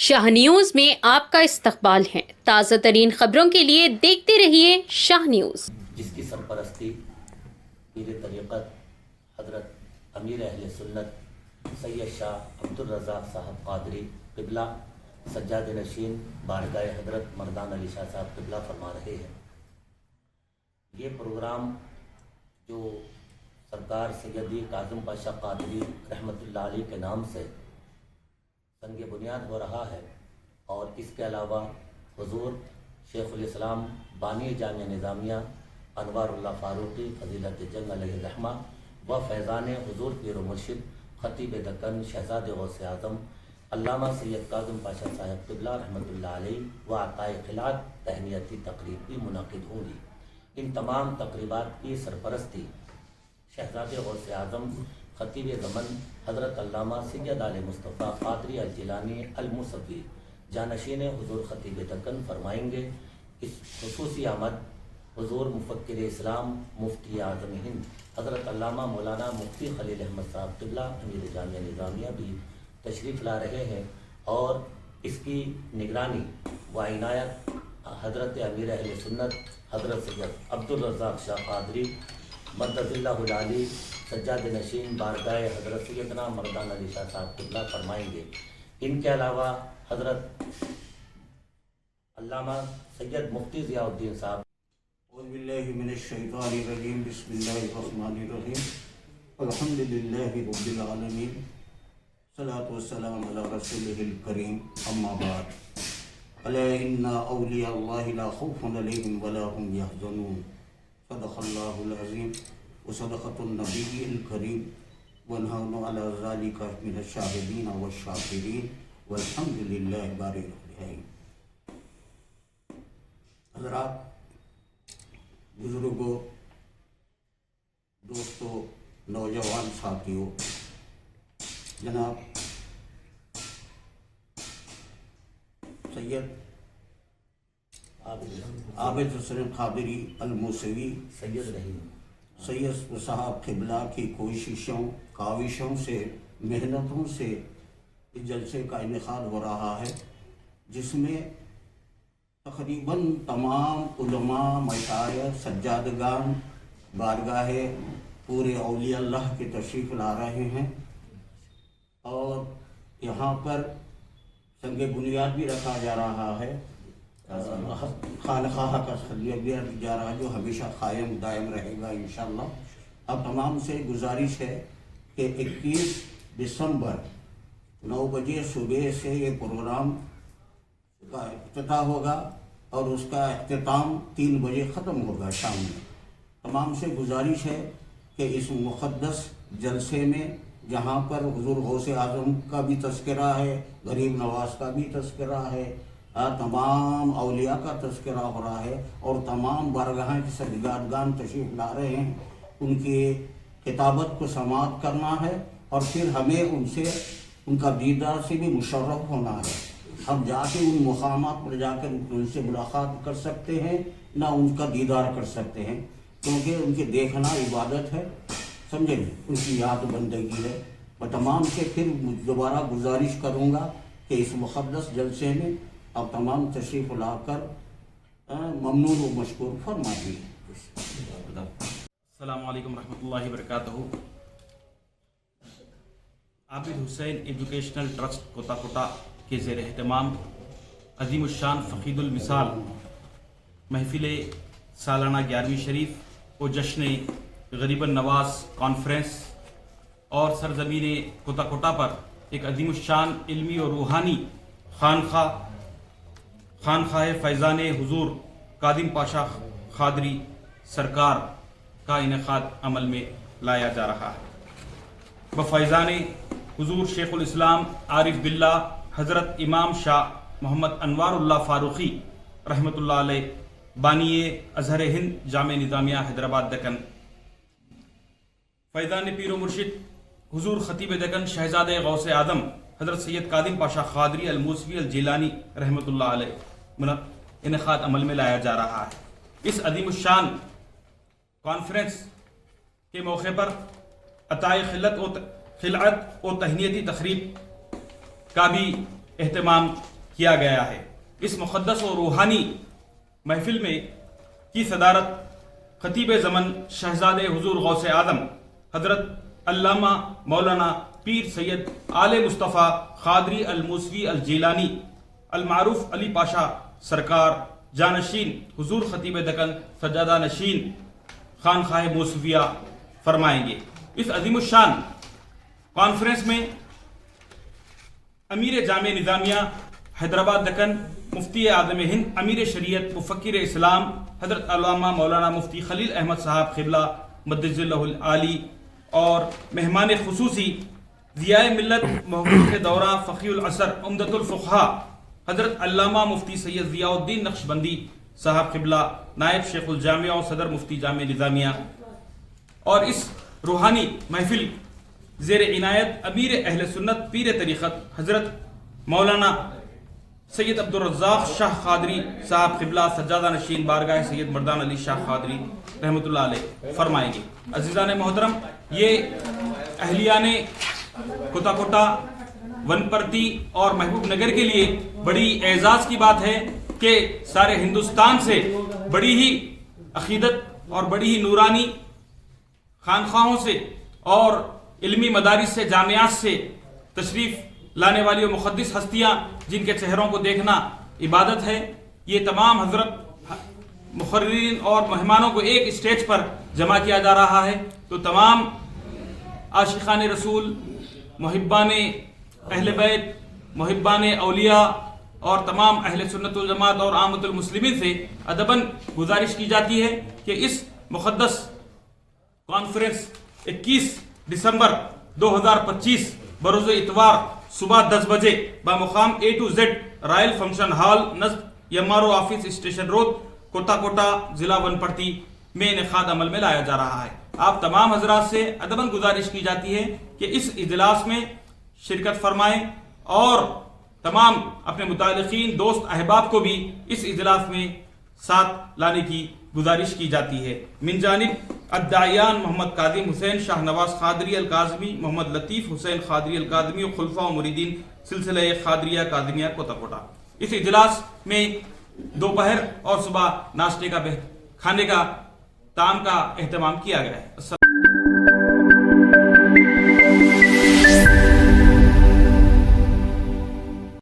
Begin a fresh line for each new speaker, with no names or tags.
شاہ news میں آپ کا استقبال ہے۔ تازہ ترین خبروں کے لیے دیکھتے رہیے شاہ نیوز،
جس کی سرپرستی پیر طریقت حضرت امیر اہل سنت سید شاہ عبدالرزاق صاحب قادری قبلہ سجاد نشین بارگاہ حضرت مردان علی شاہ صاحب قبلہ فرما رہے ہیں۔ یہ پروگرام جو سرکار سیدی کاظم پاشا قادری رحمۃ اللہ علیہ کے نام سے سنگ بنیاد ہو رہا ہے، اور اس کے علاوہ حضور شیخ الاسلام بانی جامعہ نظامیہ انوار اللہ فاروقی فضیلت جنگ علیہ الرحمہ و فیضان حضور پیر و مرشد خطیب دکن شہزاد غوث اعظم علامہ سید کاظم پاشا صاحب قبلہ رحمۃ اللہ علیہ و عطائے خلعت تہنیتی تقریب بھی منعقد ہوں گی۔ ان تمام تقریبات کی سرپرستی شہزاد غوث اعظم خطیب زمن حضرت علامہ سید آل مصطفیٰ قادری الجیلانی الموسوی جانشین حضور خطیب دکن فرمائیں گے۔ اس خصوصی آمد حضور مفکر اسلام مفتی اعظم ہند حضرت علامہ مولانا مفتی خلیل احمد صاحب قبلہ امیر جامعہ نظامیہ بھی تشریف لا رہے ہیں، اور اس کی نگرانی و عنایت حضرت امیر اہل سنت حضرت سید عبدالرزاق شاہ قادری مدد اللہ العالی سجاد نشین بارگاہ حضرت سیدنا مردان علی شاہ صاحب قبلہ فرمائیں گے۔ ان کے علاوہ حضرت علامہ سید مفتی ضیاء الدین صاحب
اعوذ باللہ من الشیطان الرجیم، بسم اللہ الرحمن الرحیم، الحمد للہ رب العالمین، صلاۃ والسلام علی رسولہ الکریم، اما بعد، الا ان اولیاء اللہ لا خوف علیہم ولا هم یحزنون، صدق اللہ العظیم وصدقۃ النبی الکریم، ونحن علی ذلک من الشاہدین والشاکرین والحمد للہ باری العالمین۔ حضرات، بزرگوں، دوستوں، نوجوان ساتھیوں، جناب سید عابد حسین قادری الموسوی سید صاحب قبلہ کی کوششوں کاوشوں سے محنتوں سے اس جلسے کا انعقاد ہو رہا ہے، جس میں تقریباً تمام علماء، مشائخ، سجادگان بارگاہ پورے اولیاء اللہ کے تشریف لا رہے ہیں، اور یہاں پر سنگ بنیاد بھی رکھا جا رہا ہے، خانقاہ کا بھی جا رہا ہے، جو ہمیشہ قائم دائم رہے گا انشاءاللہ۔ اب تمام سے گزارش ہے کہ 21 دسمبر 9 بجے صبح سے یہ پروگرام کا افتتاح ہوگا، اور اس کا اختتام 3 بجے ختم ہوگا شام میں۔ تمام سے گزارش ہے کہ اس مقدس جلسے میں، جہاں پر حضور غوث اعظم کا بھی تذکرہ ہے، غریب نواز کا بھی تذکرہ ہے، تمام اولیاء کا تذکرہ ہو رہا ہے، اور تمام بارگاہ کے سجادگان تشریف لا رہے ہیں، ان کی خطابت کو سماعت کرنا ہے، اور پھر ہمیں ان کا دیدار سے بھی مشرف ہونا ہے۔ ہم جا کے ان مقامات پر جا کر ان سے ملاقات کر سکتے ہیں، نہ ان کا دیدار کر سکتے ہیں، کیونکہ ان کے دیکھنا عبادت ہے، سمجھیں، ان کی یاد بندگی ہے۔ میں تمام سے پھر دوبارہ گزارش کروں گا کہ اس مقدس جلسے میں آپ تمام تشریف لا کر ممنون و مشکور فرمائیے۔
السلام علیکم ورحمۃ اللہ وبرکاتہ۔ عابد حسین ایجوکیشنل ٹرسٹ کوتا کوٹا کے زیر اہتمام عظیم الشان فقید المثال محفل سالانہ 11ویں شریف و جشن غریب النواز کانفرنس اور سرزمین کوتا کوٹا پر ایک عظیم الشان علمی اور روحانی خانقاہ فیضان حضور کاظم پاشا قادری سرکار کا انعقاد عمل میں لایا جا رہا ہے۔ بفیضان حضور شیخ الاسلام عارف باللہ حضرت امام شاہ محمد انوار اللہ فاروقی رحمۃ اللہ علیہ بانی ازہر ہند جامعہ نظامیہ حیدرآباد دکن، فیضان پیر و مرشد حضور خطیب دکن شہزاد غوث اعظم حضرت سید کاظم پاشا قادری الموسوی الجیلانی رحمۃ اللہ علیہ انعقاد عمل میں لایا جا رہا ہے۔ اس عظیم الشان کانفرنس کے موقع پر عطائے خلعت و تہنیتی تقریب کا بھی اہتمام کیا گیا ہے۔ اس مقدس و روحانی محفل میں کی صدارت خطیب زمن شہزادے حضور غوث اعظم حضرت علامہ مولانا پیر سید آل مصطفیٰ قادری الموسوی الجیلانی المعروف علی پاشا سرکار جانشین حضور خطیب دکن سجادہ نشین خانقاہ موسویہ فرمائیں گے۔ اس عظیم الشان کانفرنس میں امیر جامع نظامیہ حیدرآباد دکن مفتی اعظم ہند امیر شریعت مفکر اسلام حضرت علامہ مولانا مفتی خلیل احمد صاحب قبلہ مدج اللہ العالی اور مہمان خصوصی ضیاء ملت محبوب دورہ فقیہ العصر عمدۃ الفقہاء حضرت علامہ مفتی سید ضیاء الدین نقشبندی صاحب قبلہ نائب شیخ الجامعہ اور صدر مفتی جامع نظامیہ، اور اس روحانی محفل زیر عنایت امیر اہل سنت پیر طریقت حضرت مولانا سید عبدالرزاق شاہ قادری صاحب قبلہ سجادہ نشین بارگاہ سید مردان علی شاہ قادری رحمۃ اللہ علیہ فرمائیں گے۔ عزیزان محترم، یہ اہلیان کوتا کوٹا، ون پرتی اور محبوب نگر کے لیے بڑی اعزاز کی بات ہے کہ سارے ہندوستان سے بڑی ہی عقیدت اور بڑی ہی نورانی خانخواہوں سے اور علمی مدارس سے، جامعات سے تشریف لانے والی و مقدس ہستیاں جن کے چہروں کو دیکھنا عبادت ہے، یہ تمام حضرت مقررین اور مہمانوں کو ایک اسٹیج پر جمع کیا جا رہا ہے۔ تو تمام عاشقان رسول، محبان اہل بیت، محبان اولیاء اور تمام اہل سنت والجماعت اور عامت المسلمین سے ادباً گزارش کی جاتی ہے کہ اس مقدس کانفرنس 21 دسمبر 2025 بروز اتوار صبح 10 بجے بمقام A to Z Royal function hall نصب MRO آفس اسٹیشن روڈ کوتا کوٹا ضلع ون پرتی میں انعقاد عمل میں لایا جا رہا ہے۔ آپ تمام حضرات سے ادباً گزارش کی جاتی ہے کہ اس اجلاس میں شرکت فرمائیں اور تمام اپنے متعلقین، دوست، احباب کو بھی اس اجلاس میں ساتھ لانے کی گزارش کی جاتی ہے۔ من جانب الداعیان محمد کاظم حسین شاہ نواز قادری الکاظمی، محمد لطیف حسین قادری الکاظمی و خلفاء و مریدین سلسلہ قادریہ کاظمیہ کوتا کوٹا۔ اس اجلاس میں دوپہر اور صبح ناشتے کا کھانے کا طعام کا اہتمام کیا گیا ہے۔